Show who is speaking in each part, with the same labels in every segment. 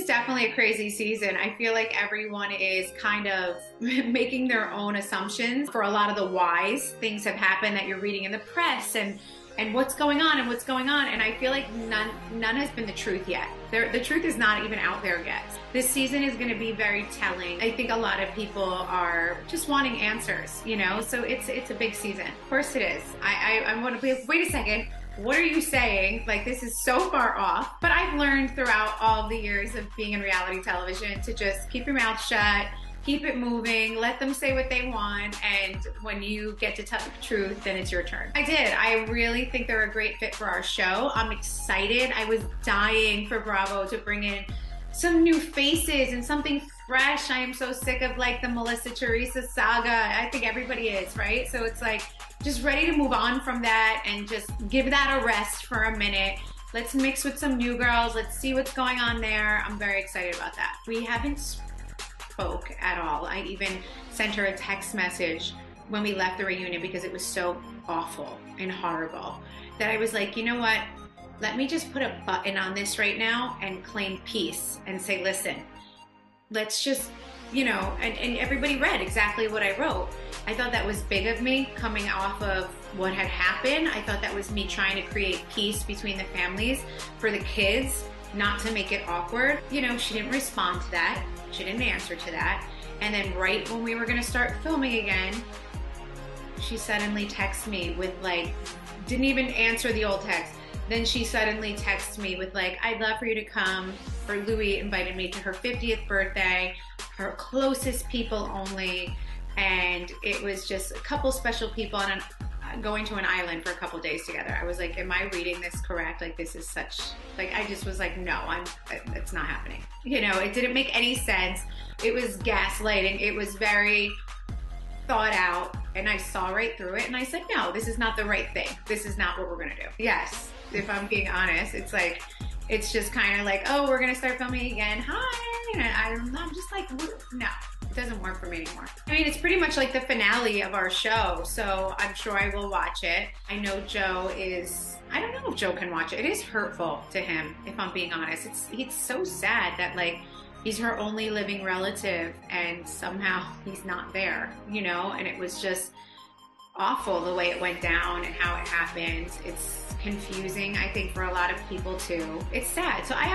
Speaker 1: definitely a crazy season. I feel like everyone is kind of making their own assumptions for a lot of the whys. Things have happened that you're reading in the press and what's going on and what's going on. And I feel like none has been the truth yet. The truth is not even out there yet. This season is going to be very telling. I think a lot of people are just wanting answers, you know? So it's a big season. Of course it is. I want to be, wait a second. What are you saying? Like, this is so far off. But I've learned throughout all the years of being in reality television to just keep your mouth shut, keep it moving, let them say what they want, and when you get to tell the truth, then it's your turn. I did. I really think they're a great fit for our show. I'm excited. I was dying for Bravo to bring in some new faces and something fresh. I am so sick of like the Melissa Teresa saga. I think everybody is, right? So it's like, just ready to move on from that and just give that a rest for a minute. Let's mix with some new girls. Let's see what's going on there. I'm very excited about that. We haven't spoke at all. I even sent her a text message when we left the reunion because it was so awful and horrible that I was like, you know what? Let me just put a button on this right now and claim peace and say, listen, let's just, you know, and everybody read exactly what I wrote. I thought that was big of me coming off of what had happened. I thought that was me trying to create peace between the families for the kids, not to make it awkward. You know, she didn't respond to that. She didn't answer to that. And then right when we were gonna start filming again, she suddenly texts me with like, didn't even answer the old text. Then she suddenly texts me with like, I'd love for you to come, or Louis invited me to her 50th birthday, her closest people only. And it was just a couple special people and going to an island for a couple days together. I was like, am I reading this correct? Like, this is such, like, I just was like, no, it's not happening. You know, it didn't make any sense. It was gaslighting. It was very thought out. And I saw right through it. And I said, no, this is not the right thing. This is not what we're going to do. Yes, if I'm being honest, it's like, it's just kind of like, oh, we're going to start filming again. Hi. And I'm just like, no. It doesn't work for me anymore. I mean, it's pretty much like the finale of our show, so I'm sure I will watch it. I know Joe is, I don't know if Joe can watch it. It is hurtful to him, if I'm being honest. It's so sad that like, he's her only living relative and somehow he's not there, you know? And it was just awful the way it went down and how it happened. It's confusing, I think, for a lot of people too. It's sad. So I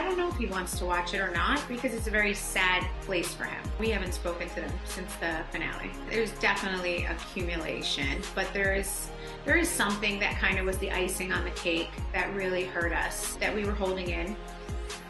Speaker 1: don't know if he wants to watch it or not because it's a very sad place for him. We haven't spoken to them since the finale. There's definitely accumulation, but there is something that kind of was the icing on the cake that really hurt us, that we were holding in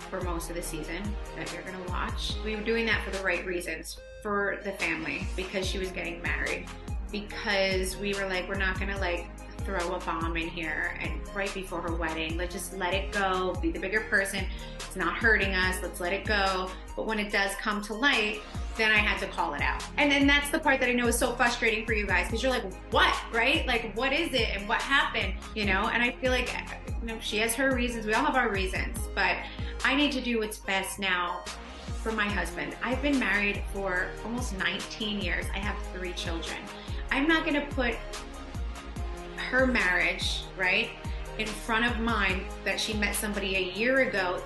Speaker 1: for most of the season, that you're gonna watch. We were doing that for the right reasons, for the family, because she was getting married, because we were like, we're not gonna like throw a bomb in here and right before her wedding. Let's just let it go, be the bigger person. It's not hurting us, let's let it go. But when it does come to light, then I had to call it out. And then that's the part that I know is so frustrating for you guys, because you're like, what, right? Like, what is it and what happened, you know? And I feel like, you know, she has her reasons, we all have our reasons, but I need to do what's best now for my husband. I've been married for almost 19 years. I have 3 children. I'm not gonna put her marriage, right, in front of mine that she met somebody a year ago.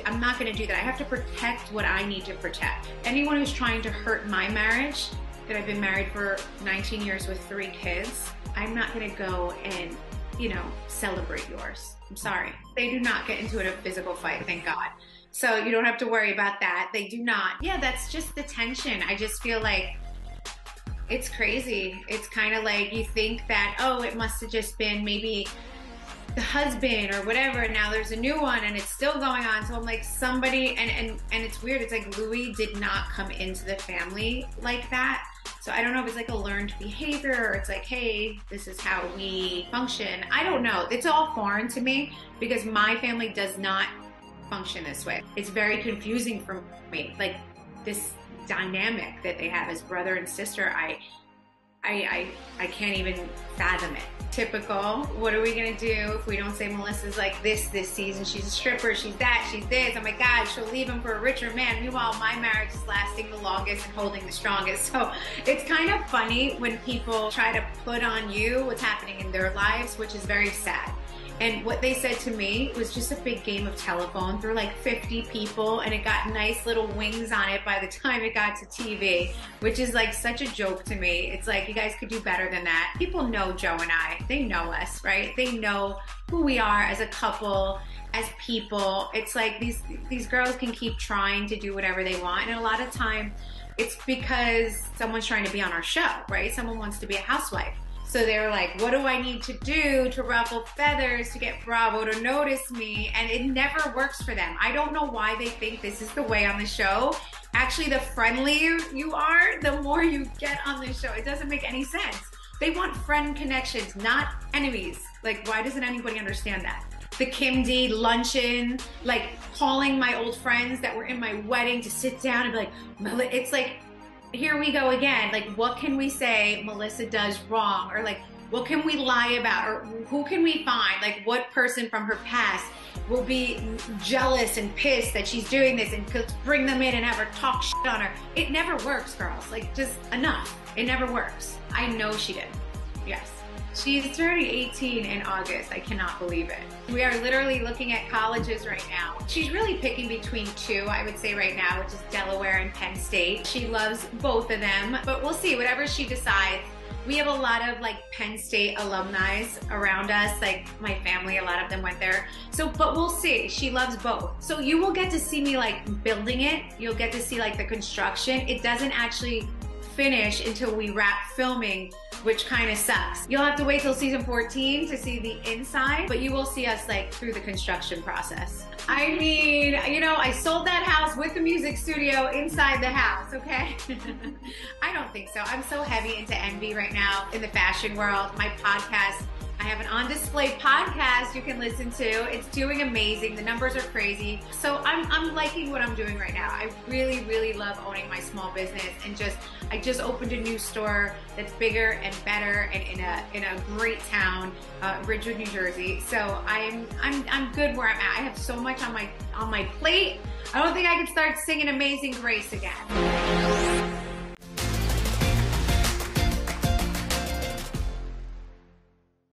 Speaker 1: I'm not gonna do that. I have to protect what I need to protect. Anyone who's trying to hurt my marriage, that I've been married for 19 years with 3 kids, I'm not gonna go and, you know, celebrate yours. I'm sorry. They do not get into a physical fight, thank God. So you don't have to worry about that. They do not. Yeah, that's just the tension. I just feel like it's crazy. It's kind of like you think that, oh, it must have just been maybe the husband or whatever, and now there's a new one and it's still going on. So I'm like, somebody, and it's weird. It's like Louis did not come into the family like that. So I don't know if it's like a learned behavior or it's like, hey, this is how we function. I don't know. It's all foreign to me because my family does not function this way. It's very confusing for me. Like this dynamic that they have as brother and sister, I can't even fathom it. Typical. What are we gonna do if we don't say Melissa's like this season? She's a stripper, she's that, she's this. Oh my God, she'll leave him for a richer man. Meanwhile, my marriage is lasting the longest and holding the strongest. So it's kind of funny when people try to put on you what's happening in their lives, which is very sad. And what they said to me was just a big game of telephone. There were like 50 people and it got nice little wings on it by the time it got to TV, which is like such a joke to me. It's like, you guys could do better than that. People know Joe and I. They know us, right? They know who we are as a couple, as people. It's like these girls can keep trying to do whatever they want. And a lot of time it's because someone's trying to be on our show, right? Someone wants to be a housewife. So they're like, what do I need to do to ruffle feathers to get Bravo to notice me? And it never works for them. I don't know why they think this is the way on the show. Actually, the friendlier you are, the more you get on the show. It doesn't make any sense. They want friend connections, not enemies. Like, why doesn't anybody understand that? The Kim D luncheon, like calling my old friends that were in my wedding to sit down and be like, it's like, here we go again. Like, what can we say Melissa does wrong? Or like, what can we lie about? Or who can we find? Like, what person from her past will be jealous and pissed that she's doing this, and let's bring them in and have her talk shit on her. It never works, girls. Like, just enough. It never works. I know she did. Yes. She's turning 18 in August. I cannot believe it. We are literally looking at colleges right now. She's really picking between two, I would say right now, which is Delaware and Penn State. She loves both of them, but we'll see, whatever she decides. We have a lot of like Penn State alumni around us, like my family, a lot of them went there. So, but we'll see, she loves both. So you will get to see me like building it. You'll get to see like the construction. It doesn't actually finish until we wrap filming, which kind of sucks. You'll have to wait till season 14 to see the inside, but you will see us like through the construction process. I mean, you know, I sold that house with the music studio inside the house, okay? I don't think so. I'm so heavy into envy right now in the fashion world. My podcast, I have an on display podcast you can listen to. It's doing amazing. The numbers are crazy. So I'm liking what I'm doing right now. I really, really love owning my small business, and I just opened a new store that's bigger and better and in a great town, Ridgewood, New Jersey. So I'm good where I'm at. I have so much on my plate. I don't think I can start singing Amazing Grace again.